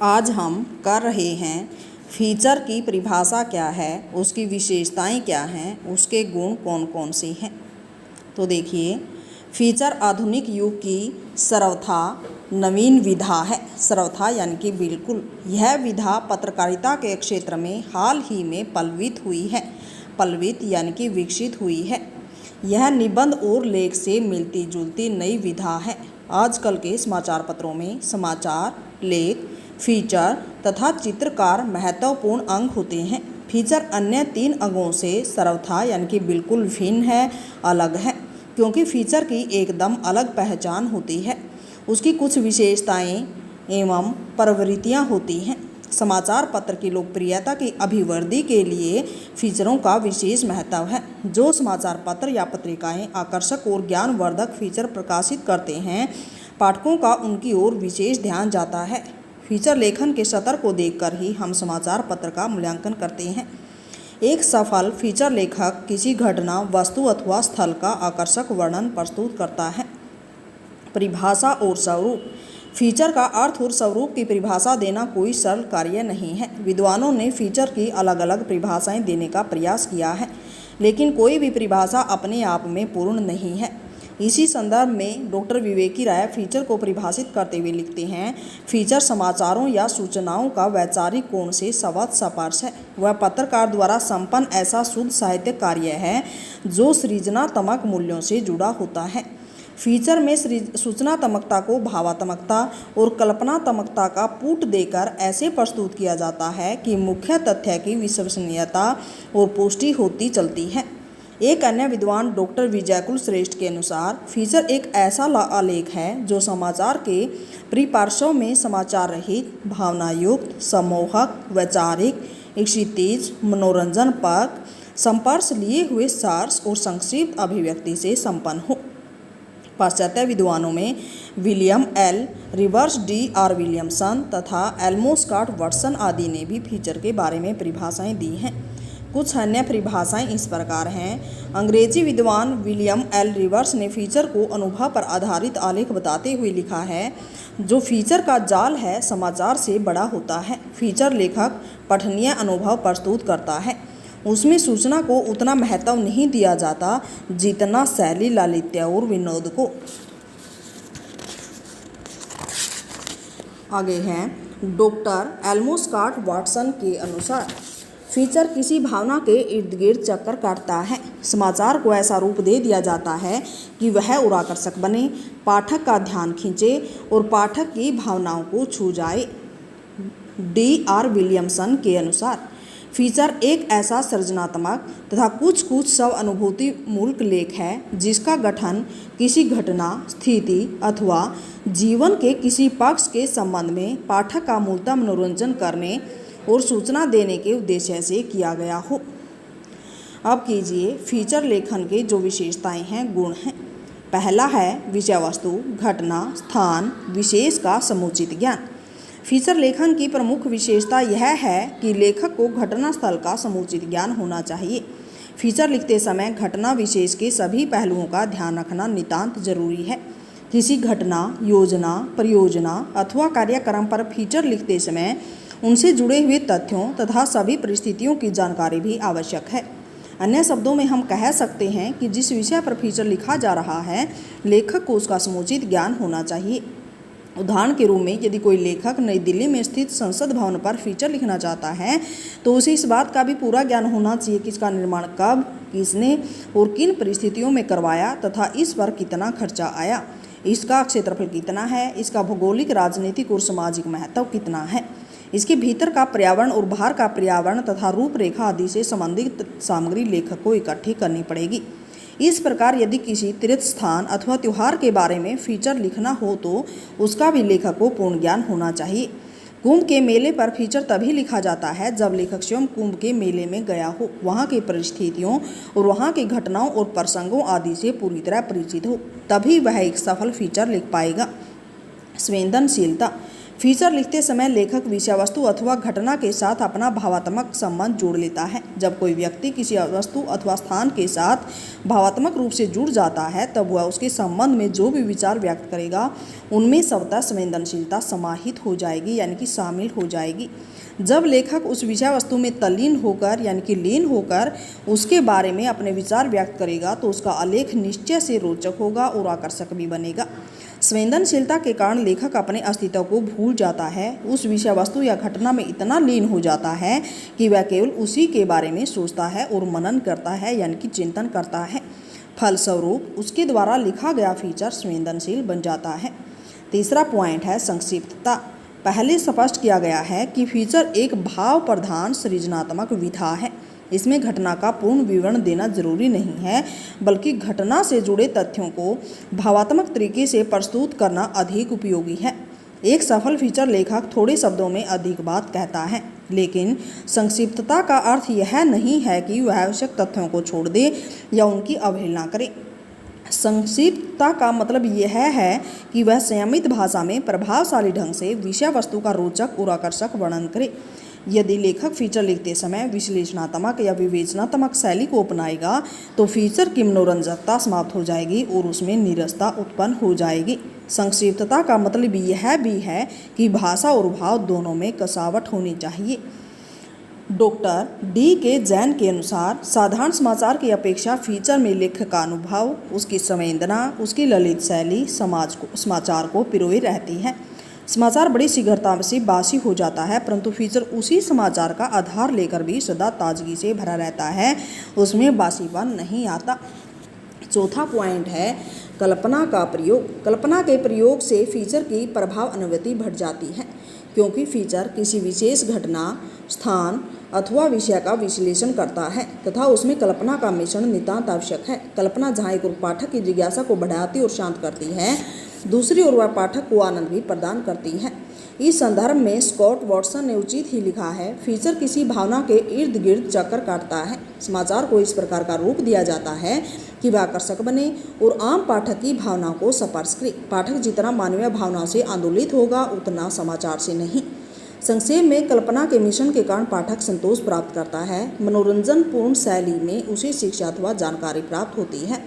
आज हम कर रहे हैं फीचर की परिभाषा क्या है, उसकी विशेषताएं क्या हैं, उसके गुण कौन कौन से हैं। तो देखिए, फीचर आधुनिक युग की सर्वथा नवीन विधा है। सर्वथा यानी कि बिल्कुल। यह विधा पत्रकारिता के क्षेत्र में हाल ही में पल्लवित हुई है। पल्लवित यानी कि विकसित हुई है। यह निबंध और लेख से मिलती जुलती नई विधा है। आजकल के समाचार पत्रों में समाचार, लेख, फीचर तथा चित्रकार महत्वपूर्ण अंग होते हैं। फीचर अन्य 3 अंगों से सर्वथा यानी कि बिल्कुल भिन्न है, अलग है, क्योंकि फीचर की एकदम अलग पहचान होती है। उसकी कुछ विशेषताएं एवं प्रवृत्तियां होती हैं। समाचार पत्र की लोकप्रियता की अभिवृद्धि के लिए फीचरों का विशेष महत्व है। जो समाचार पत्र या पत्रिकाएं आकर्षक और ज्ञानवर्धक फीचर प्रकाशित करते हैं, पाठकों का उनकी ओर विशेष ध्यान जाता है। फीचर लेखन के स्तर को देखकर ही हम समाचार पत्र का मूल्यांकन करते हैं। एक सफल फीचर लेखक किसी घटना, वस्तु अथवा स्थल का आकर्षक वर्णन प्रस्तुत करता है। परिभाषा और स्वरूप। फीचर का अर्थ और स्वरूप की परिभाषा देना कोई सरल कार्य नहीं है। विद्वानों ने फीचर की अलग अलग परिभाषाएं देने का प्रयास किया है, लेकिन कोई भी परिभाषा अपने आप में पूर्ण नहीं है। इसी संदर्भ में डॉक्टर विवेकी राय फीचर को परिभाषित करते हुए लिखते हैं, फीचर समाचारों या सूचनाओं का वैचारिक कोण से स्वतः स्पर्श है। वह पत्रकार द्वारा संपन्न ऐसा शुद्ध साहित्यिक कार्य है जो सृजनात्मक मूल्यों से जुड़ा होता है। फीचर में सूचनात्मकता को भावात्मकता और कल्पनात्मकता का पुट देकर ऐसे प्रस्तुत किया जाता है कि मुख्य तथ्य की विश्वसनीयता और पुष्टि होती चलती है। एक अन्य विद्वान डॉक्टर विजयकुल श्रेष्ठ के अनुसार फीचर एक ऐसा आलेख है जो समाचार के परिपार्श्व में समाचार रहित, भावनायुक्त, सम्मोहक, वैचारिक, क्षितिज, मनोरंजनपक, संपर्श लिए हुए सार्स और संक्षिप्त अभिव्यक्ति से संपन्न हो। पाश्चात्य विद्वानों में William L. Reverse, D.R. Williamson तथा एल्मो स्कॉट वाटसन आदि ने भी फीचर के बारे में परिभाषाएं दी हैं। कुछ अन्य परिभाषाएं इस प्रकार हैं। अंग्रेजी विद्वान विलियम एल. रिवर्स ने फीचर को अनुभव पर आधारित आलेख बताते हुए लिखा है, जो फीचर का जाल है समाचार से बड़ा होता है। फीचर लेखक पठनीय अनुभव प्रस्तुत करता है। उसमें सूचना को उतना महत्व नहीं दिया जाता जितना शैली, लालित्य और विनोद को। आगे हैं डॉक्टर एल्मो स्कॉट वाटसन के अनुसार फीचर किसी भावना के इर्द गिर्द चक्कर काटता है। समाचार को ऐसा रूप दे दिया जाता है कि वह और आकर्षक बने, पाठक का ध्यान खींचे और पाठक की भावनाओं को छू जाए। D.R. विलियमसन के अनुसार फीचर एक ऐसा सृजनात्मक तथा कुछ स्व अनुभूति मूलक लेख है जिसका गठन किसी घटना, स्थिति अथवा जीवन के किसी पक्ष के संबंध में पाठक का मूलतः मनोरंजन करने और सूचना देने के उद्देश्य से किया गया हो। अब कीजिए फीचर लेखन के जो विशेषताएं हैं, गुण हैं। पहला है विषय वस्तु, घटना, स्थान, विशेष का समुचित ज्ञान। फीचर लेखन की प्रमुख विशेषता यह है कि लेखक को घटना स्थल का समुचित ज्ञान होना चाहिए। फीचर लिखते समय घटना विशेष के सभी पहलुओं का ध्यान रखना नितांत जरूरी है। किसी घटना, योजना, परियोजना अथवा कार्यक्रम पर फीचर लिखते समय उनसे जुड़े हुए तथ्यों तथा सभी परिस्थितियों की जानकारी भी आवश्यक है। अन्य शब्दों में हम कह सकते हैं कि जिस विषय पर फीचर लिखा जा रहा है, लेखक को उसका समुचित ज्ञान होना चाहिए। उदाहरण के रूप में यदि कोई लेखक नई दिल्ली में स्थित संसद भवन पर फीचर लिखना चाहता है, तो उसे इस बात का भी पूरा ज्ञान होना चाहिए कि इसका निर्माण कब, किसने और किन परिस्थितियों में करवाया तथा इस पर कितना खर्चा आया, इसका क्षेत्रफल कितना है, इसका भौगोलिक, राजनीतिक और सामाजिक महत्व कितना है, इसके भीतर का पर्यावरण और बाहर का पर्यावरण तथा रूपरेखा आदि से संबंधित सामग्री लेखक को इकट्ठी करनी पड़ेगी। इस प्रकार यदि किसी तीर्थ स्थान अथवा त्यौहार के बारे में फीचर लिखना हो तो उसका भी लेखक को पूर्ण ज्ञान होना चाहिए। कुंभ के मेले पर फीचर तभी लिखा जाता है जब लेखक स्वयं कुंभ के मेले में गया हो, वहाँ की परिस्थितियों और वहाँ की घटनाओं और प्रसंगों आदि से पूरी तरह परिचित हो, तभी वह एक सफल फीचर लिख पाएगा। संवेदनशीलता। फीचर लिखते समय लेखक विषय वस्तु अथवा घटना के साथ अपना भावात्मक संबंध जोड़ लेता है। जब कोई व्यक्ति किसी वस्तु अथवा स्थान के साथ भावात्मक रूप से जुड़ जाता है तब वह उसके संबंध में जो भी विचार व्यक्त करेगा उनमें स्वतः संवेदनशीलता समाहित हो जाएगी, यानी कि शामिल हो जाएगी। जब लेखक उस विषय वस्तु में तल्लीन होकर यानी कि लीन होकर उसके बारे में अपने विचार व्यक्त करेगा तो उसका आलेख निश्चय से रोचक होगा और आकर्षक भी बनेगा। संवेदनशीलता के कारण लेखक अपने अस्तित्व को भूल जाता है, उस विषय वस्तु या घटना में इतना लीन हो जाता है कि वह केवल उसी के बारे में सोचता है और मनन करता है, यानी कि चिंतन करता है। फलस्वरूप उसके द्वारा लिखा गया फीचर संवेदनशील बन जाता है। तीसरा पॉइंट है संक्षिप्तता। पहले स्पष्ट किया गया है कि फीचर एक भाव प्रधान सृजनात्मक विधा है। इसमें घटना का पूर्ण विवरण देना जरूरी नहीं है, बल्कि घटना से जुड़े तथ्यों को भावात्मक तरीके से प्रस्तुत करना अधिक उपयोगी है। एक सफल फीचर लेखक थोड़े शब्दों में अधिक बात कहता है, लेकिन संक्षिप्तता का अर्थ यह नहीं है कि वह आवश्यक तथ्यों को छोड़ दे या उनकी अवहेलना करे। संक्षिप्तता का मतलब यह है कि वह संयमित भाषा में प्रभावशाली ढंग से विषय वस्तु का रोचक और आकर्षक वर्णन करे। यदि लेखक फीचर लिखते समय विश्लेषणात्मक या विवेचनात्मक शैली को अपनाएगा तो फीचर की मनोरंजकता समाप्त हो जाएगी और उसमें नीरसता उत्पन्न हो जाएगी। संक्षिप्तता का मतलब यह भी है कि भाषा और भाव दोनों में कसावट होनी चाहिए। डॉक्टर डी के जैन के अनुसार साधारण समाचार की अपेक्षा फीचर में लेखक का अनुभव, उसकी संवेदना, उसकी ललित शैली समाचार को पिरोए रहती है। समाचार बड़ी शीघ्रता से बासी हो जाता है, परंतु फीचर उसी समाचार का आधार लेकर भी सदा ताजगी से भरा रहता है, उसमें बासीपन नहीं आता। चौथा पॉइंट है कल्पना का प्रयोग। कल्पना के प्रयोग से फीचर की प्रभाव अनुभूति बढ़ जाती है, क्योंकि फीचर किसी विशेष घटना, स्थान अथवा विषय का विश्लेषण करता है तथा उसमें कल्पना का मिश्रण नितांत आवश्यक है। कल्पना जहाँ एक पाठक की जिज्ञासा को बढ़ाती और शांत करती है, दूसरी ओर वह पाठक को आनंद भी प्रदान करती है। इस संदर्भ में स्कॉट वॉटसन ने उचित ही लिखा है, फीचर किसी भावना के इर्द गिर्द चक्कर काटता है। समाचार को इस प्रकार का रूप दिया जाता है कि वह आकर्षक बने और आम पाठक की भावना को स्पर्श करे। पाठक जितना मानवीय भावना से आंदोलित होगा उतना समाचार से नहीं। संक्षेप में कल्पना के मिश्रण के कारण पाठक संतोष प्राप्त करता है। मनोरंजन पूर्ण शैली में उसे शिक्षा अथवा जानकारी प्राप्त होती है।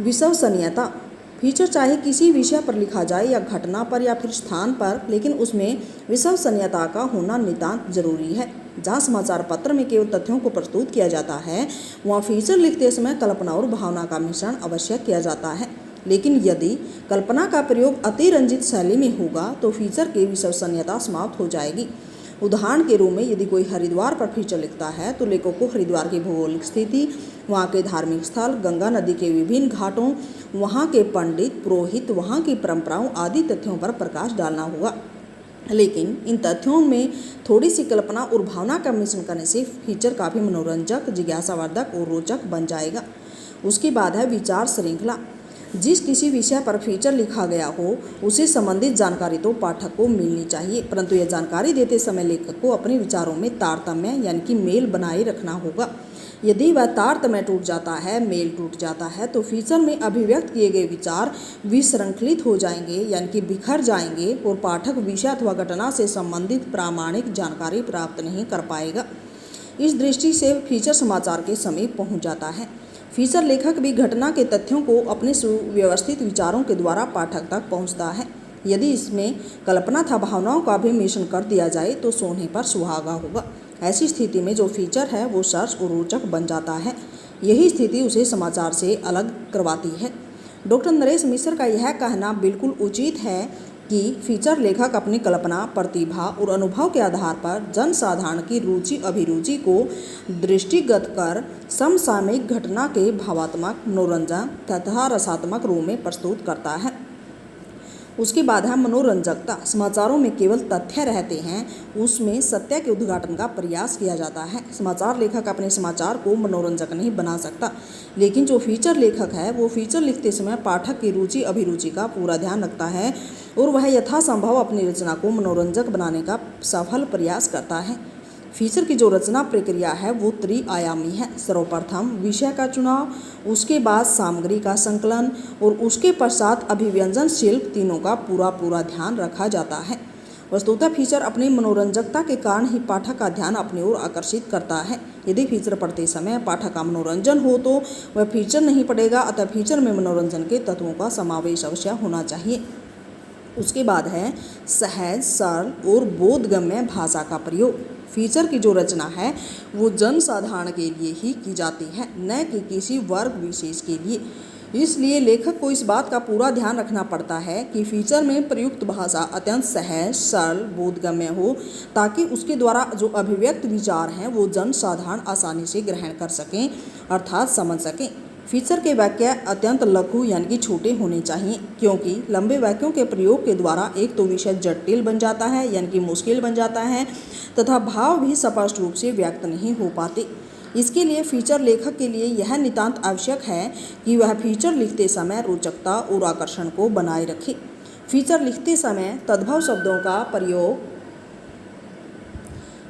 विश्वसनीयता। फीचर चाहे किसी विषय पर लिखा जाए या घटना पर या फिर स्थान पर, लेकिन उसमें विश्वसनीयता का होना नितांत जरूरी है। जहाँ समाचार पत्र में केवल तथ्यों को प्रस्तुत किया जाता है, वहाँ फीचर लिखते समय कल्पना और भावना का मिश्रण अवश्य किया जाता है। लेकिन यदि कल्पना का प्रयोग अतिरंजित शैली में होगा तो फीचर की विश्वसनीयता समाप्त हो जाएगी। उदाहरण के रूप में यदि कोई हरिद्वार पर फीचर लिखता है तो लेखक को हरिद्वार की भौगोलिक स्थिति, वहाँ के धार्मिक स्थल, गंगा नदी के विभिन्न घाटों, वहाँ के पंडित पुरोहित, वहाँ की परंपराओं आदि तथ्यों पर प्रकाश डालना होगा। लेकिन इन तथ्यों में थोड़ी सी कल्पना और भावना का मिश्रण करने से फीचर काफ़ी मनोरंजक, जिज्ञासावर्धक और रोचक बन जाएगा। उसके बाद है विचार श्रृंखला। जिस किसी विषय पर फीचर लिखा गया हो उसे संबंधित जानकारी तो पाठक को मिलनी चाहिए, परंतु यह जानकारी देते समय लेखक को अपने विचारों में तारतम्य यानी कि मेल बनाए रखना होगा। यदि वह तारतम्य टूट जाता है, मेल टूट जाता है, तो फीचर में अभिव्यक्त किए गए विचार विसंरक्षित हो जाएंगे यानी कि बिखर जाएंगे और पाठक विषय अथवा घटना से संबंधित प्रामाणिक जानकारी प्राप्त नहीं कर पाएगा। इस दृष्टि से फीचर समाचार के समीप पहुँच जाता है। फीचर लेखक भी घटना के तथ्यों को अपने सुव्यवस्थित विचारों के द्वारा पाठक तक पहुंचता है। यदि इसमें कल्पना तथा भावनाओं का भी मिश्रण कर दिया जाए तो सोने पर सुहागा होगा। ऐसी स्थिति में जो फीचर है वो सरस और रोचक बन जाता है। यही स्थिति उसे समाचार से अलग करवाती है। डॉक्टर नरेश मिश्र का यह कहना बिल्कुल उचित है कि फीचर लेखक अपनी कल्पना, प्रतिभा और अनुभव के आधार पर जनसाधारण की रुचि अभिरुचि को दृष्टिगत कर समसामयिक घटना के भावात्मक, मनोरंजन तथा रसात्मक रूप में प्रस्तुत करता है। उसके बाद है मनोरंजकता। समाचारों में केवल तथ्य रहते हैं, उसमें सत्य के उद्घाटन का प्रयास किया जाता है। समाचार लेखक अपने समाचार को मनोरंजक नहीं बना सकता, लेकिन जो फीचर लेखक है वो फीचर लिखते समय पाठक की रुचि अभिरुचि का पूरा ध्यान रखता है और वह यथासंभव अपनी रचना को मनोरंजक बनाने का सफल प्रयास करता है। फीचर की जो रचना प्रक्रिया है वो त्रिआयामी है। सर्वप्रथम विषय का चुनाव, उसके बाद सामग्री का संकलन और उसके पश्चात अभिव्यंजन शिल्प, तीनों का पूरा ध्यान रखा जाता है। वस्तुतः फीचर अपनी मनोरंजकता के कारण ही पाठक का ध्यान अपनी ओर आकर्षित करता है। यदि फीचर पढ़ते समय पाठक का मनोरंजन हो तो वह फीचर नहीं पढ़ेगा, अतः फीचर में मनोरंजन के तत्वों का समावेश अवश्य होना चाहिए। उसके बाद है सहज, सरल और बोधगम्य भाषा का प्रयोग। फीचर की जो रचना है वो जनसाधारण के लिए ही की जाती है, न कि किसी वर्ग विशेष के लिए। इसलिए लेखक को इस बात का पूरा ध्यान रखना पड़ता है कि फीचर में प्रयुक्त भाषा अत्यंत सहज, सरल, बोधगम्य हो, ताकि उसके द्वारा जो अभिव्यक्त विचार हैं वो जनसाधारण आसानी से ग्रहण कर सकें, अर्थात समझ सकें। फीचर के वाक्य अत्यंत लघु यानी कि छोटे होने चाहिए, क्योंकि लंबे वाक्यों के प्रयोग के द्वारा एक तो विषय जटिल बन जाता है यानी कि मुश्किल बन जाता है, तथा भाव भी स्पष्ट रूप से व्यक्त नहीं हो पाते। इसके लिए फीचर लेखक के लिए यह नितांत आवश्यक है कि वह फीचर लिखते समय रोचकता और आकर्षण को बनाए रखे। फीचर लिखते समय तद्भव शब्दों का प्रयोग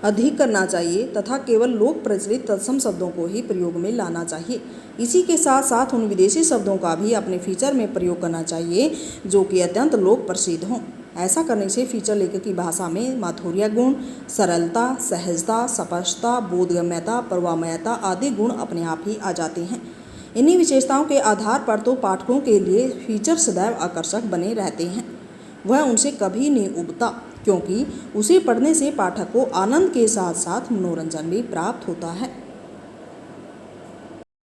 अधिक करना चाहिए तथा केवल लोक प्रचलित तत्सम शब्दों को ही प्रयोग में लाना चाहिए। इसी के साथ साथ उन विदेशी शब्दों का भी अपने फीचर में प्रयोग करना चाहिए जो कि अत्यंत लोक प्रसिद्ध हों। ऐसा करने से फीचर लेखक की भाषा में माधुर्य गुण, सरलता, सहजता, स्पष्टता, बोधगम्यता, प्रवाहमयता आदि गुण अपने आप ही आ जाते हैं। इन्हीं विशेषताओं के आधार पर तो पाठकों के लिए फीचर सदैव आकर्षक बने रहते हैं। वह उनसे कभी नहीं उबता, क्योंकि उसे पढ़ने से पाठक को आनंद के साथ साथ मनोरंजन भी प्राप्त होता है।